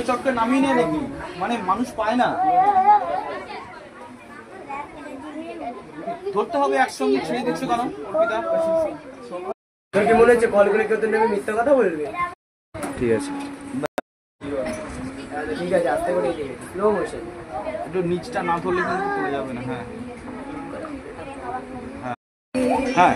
চক্কর নামিয়ে নেয় নাকি, মানে মানুষ পায় না, ধরতে হবে একসঙ্গে। ছেড়ে দিচ্ছ কেন অর্পিতা? তোর কি মনে হচ্ছে কল করে কেউ তোর নামে মিথ্যা কথা বলবে? ঠিক আছে ঠিক আছে, আস্তে করে স্লো মোশন, একটু নিচটা না ধরলে কিন্তু পড়ে যাবে না। হ্যাঁ হ্যাঁ হ্যাঁ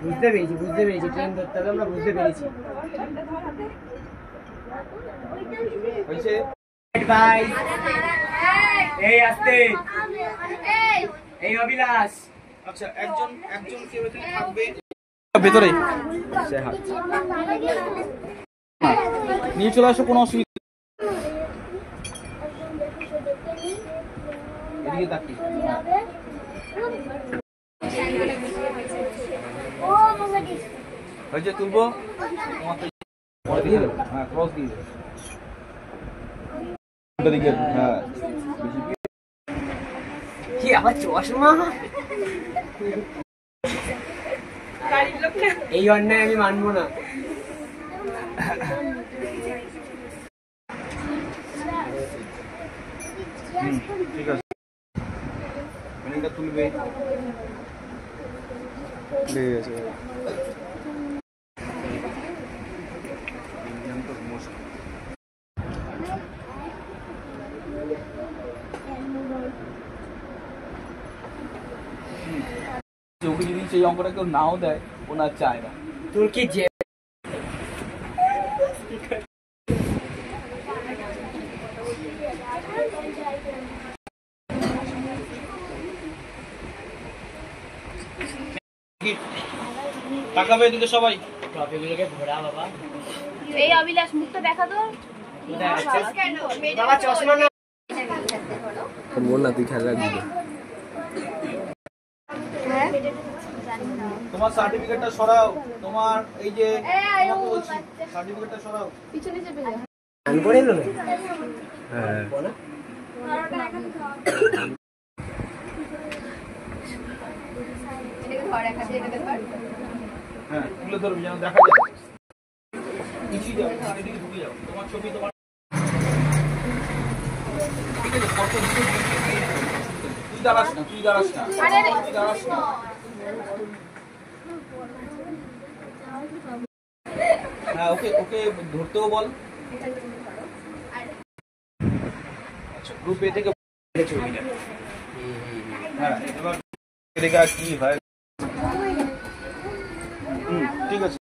বুঝতে পেরেছি ট্রেন ধরতে হবে, আমরা বুঝতে পেরেছি। এই আসতে, এই অভিলাষ। আচ্ছা একজন কেউ এখানে থাকবে ভেতরে, নিয়ে চলে আসো, কোনো অসুবিধা। এদিকে তাকি হয়েছে, তুলবো। হ্যাঁ ক্রস দিয়ে দিকে। হ্যাঁ কি আবার চশমা? এই অন্যায় আমি মানবো না। ঠিক আছে, এটা তুলবে। ঠিক আছে ওকে যদি সেই অঙ্কটা কেউ নাও দেয়, ওনার চায় না। তোর কি যে তাকাবে এদিকে সবাই। ট্রফিগুলোকে ঘোরা বাবা। এই অবিলাস মুখটা দেখা তো। বাবা চশমা না, বল না, তুই খেলা রাখবি। তোমার সার্টিফিকেটটা সরাও, তোমার এই যে বলছি সার্টিফিকেটটা সরাও। পিছনে চেপে যা। গান করে এলো না? হ্যাঁ হ্যাঁ তুলে ধরবি যেন দেখা যায়। পিছিয়ে যাও, এদিকে ঢুকে যাও, তোমার ছবি তোমার। ঠিক আছে, ফটো দিতে তুই দাঁড়াস না, তুই দাঁড়াস না। হ্যাঁ ওকে ধরতেও বল। আচ্ছা গ্রুপ এ থেকে ছবিটা। হ্যাঁ এবার দেখা কি হয়। ঠিক আছে।